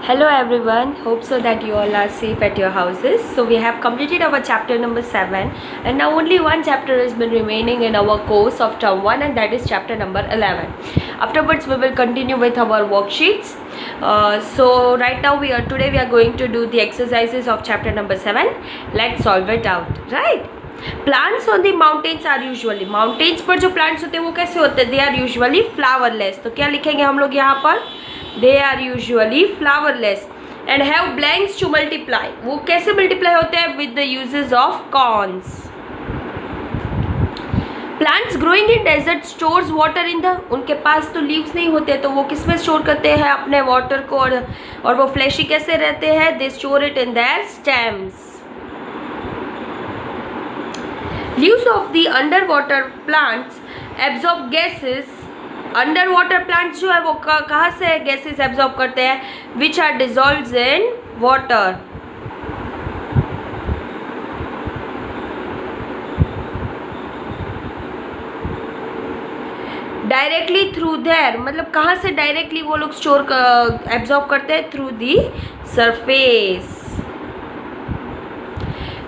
Hello everyone, hope so that you all are safe at your houses. So we have completed our chapter number 7 and now only one chapter has been remaining in our course of term 1 and that is chapter number 11. Afterwards we will continue with our worksheets. So right now today we are going to do the exercises of chapter number 7. Let's solve it out, right? Plants on the mountains are usually, mountains पर जो plants होते हैं वो कैसे होते हैं? They are usually flowerless. तो क्या लिखेंगे हम लोग यहाँ पर? They are usually flowerless and have blanks to multiply. वो कैसे multiply होते हैं? With the uses of cones. Plants growing in desert stores water in the, उनके पास तो leaves नहीं होते तो वो किस में store करते हैं अपने water को और वो fleshy कैसे रहते हैं? They store it in their stems. Leaves of the underwater plants absorb gases. Under water plants जो है वो कहाँ से गैसेस एब्जॉर्ब करते हैं which are dissolved in water. Directly through there, मतलब कहाँ से डायरेक्टली वो लोग स्टोर एब्जॉर्ब करते हैं? Through the surface.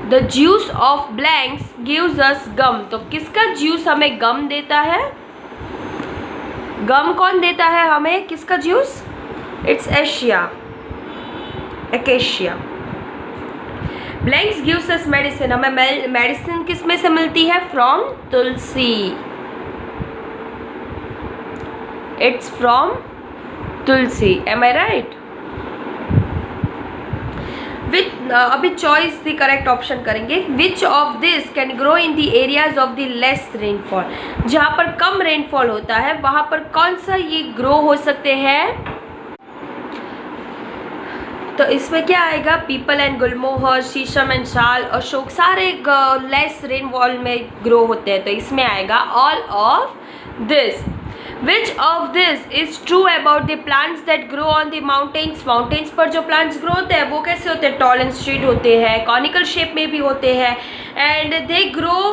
The juice of plants gives us gum. तो किसका ज्यूस हमें गम देता है? गम कौन देता है हमें? किसका juice? It's acacia. Plants gives us medicine. हमें मेडिसिन किस में से मिलती है? From tulsi. It's from tulsi. Am I right? अभी चॉइस द करेक्ट ऑप्शन करेंगे. Which of this can grow in the areas of the less rainfall. जहाँ पर कम रेनफॉल होता है वहाँ पर कौन सा ये ग्रो हो सकते हैं? तो इसमें क्या आएगा? पीपल एंड गुलमोहर, शीशम एंड शाल, अशोक, सारे लेस रेनफॉल में ग्रो होते हैं. तो इसमें आएगा all of this. Which of this is true about the plants that grow on the mountains? Mountains पर जो plants grow होते हैं वो कैसे होते हैं? Tall and straight होते हैं, conical shape में भी होते हैं and they grow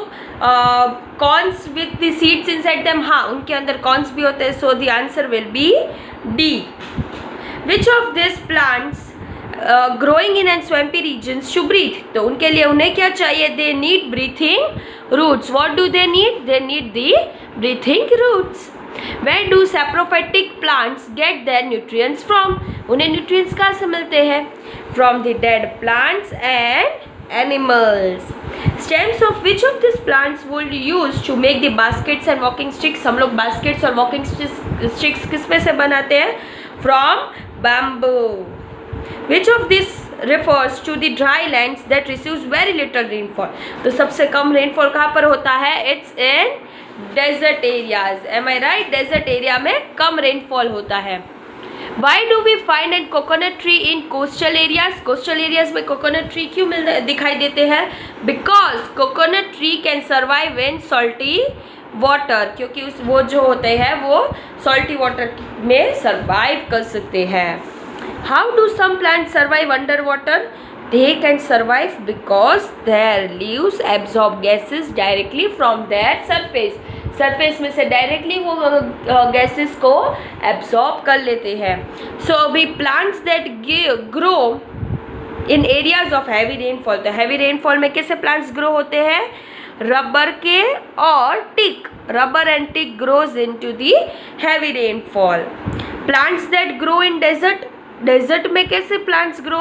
cones with the seeds inside them. हाँ, उनके अंदर cones भी होते हैं. So the answer will be D. Which of these plants growing in and swampy regions to breathe? तो उनके लिए उन्हें क्या चाहिए? They need breathing roots. What do they need? They need the breathing roots. Where do saprophytic plants get their nutrients from? उन्हें nutrients कहाँ से मिलते हैं? From the dead plants and animals. Stems of which of these plants would use to make the baskets and walking sticks? हम लोग baskets और walking sticks किस में से बनाते हैं? From bamboo. Which of these refers to the dry lands that receives very little rainfall? तो सबसे कम rainfall कहाँ पर होता है? It's in desert areas. Am I right? Desert area में कम rainfall होता है. Why do we find a coconut tree in coastal areas? Coastal areas में coconut tree क्यों दिखाई देते हैं? Because coconut tree can survive in salty water. क्योंकि वो जो होते हैं वो salty water में survive कर सकते हैं. How do some plants survive underwater? They can survive because their leaves absorb gases directly from their surface. Surface में से डायरेक्टली वो गैसेस को एब्जॉर्ब कर लेते हैं. सो अभी plants that grow in areas of heavy rainfall. तो heavy rainfall में कैसे प्लांट्स ग्रो होते हैं? रबर के और teak. Rubber and teak grows into the heavy rainfall. Plants that grow in desert. Desert में कैसे प्लांट्स ग्रो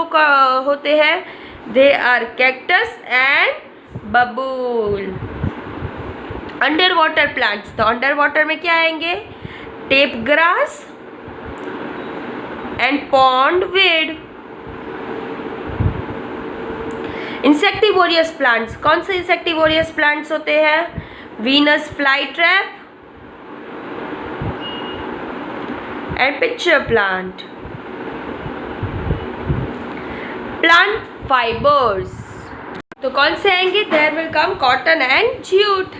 होते हैं? They are cactus and babool. Under water plants. तो अंडर वाटर में क्या आएंगे? Tape grass and pond weed. Insectivorous plants. कौन से इंसेक्टिवोरियस प्लांट्स होते हैं? Venus fly trap and pitcher plant. Plant fibres. तो कौन से आएंगे? There will come cotton and jute.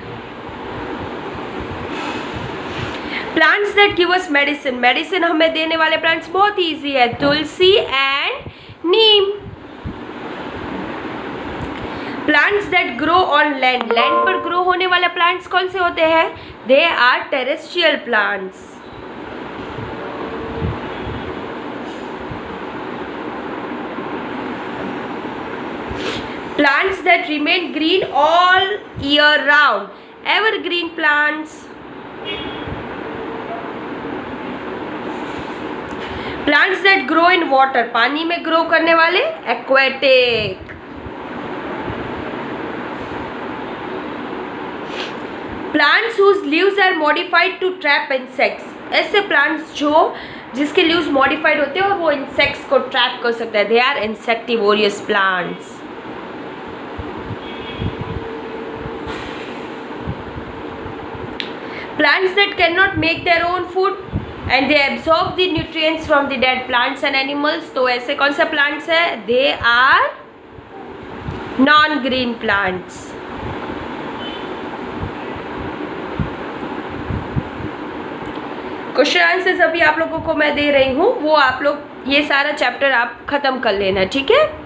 Plants that give us medicine. Medicine हमें देने वाले प्लांट्स बहुत इजी है. Tulsi and neem. Plants that grow on land. Land पर ग्रो होने वाले प्लांट्स कौन से होते हैं? They are terrestrial plants. Plants that remain green all year round. Evergreen plants. Plants that grow in water. पानी में grow करने वाले aquatic. Plants whose leaves are modified to trap insects. ऐसे plants जिसके leaves modified होते हैं और वो insects को trap कर सकते हैं. They are insectivorous plants. Plants that cannot make their own food and they absorb the nutrients from the dead plants and animals. तो ऐसे कौन से plants है? They are non-green plants. Question answers अभी आप लोगों को मैं दे रही हूँ, वो आप लोग ये सारा चैप्टर आप खत्म कर लेना, ठीक है.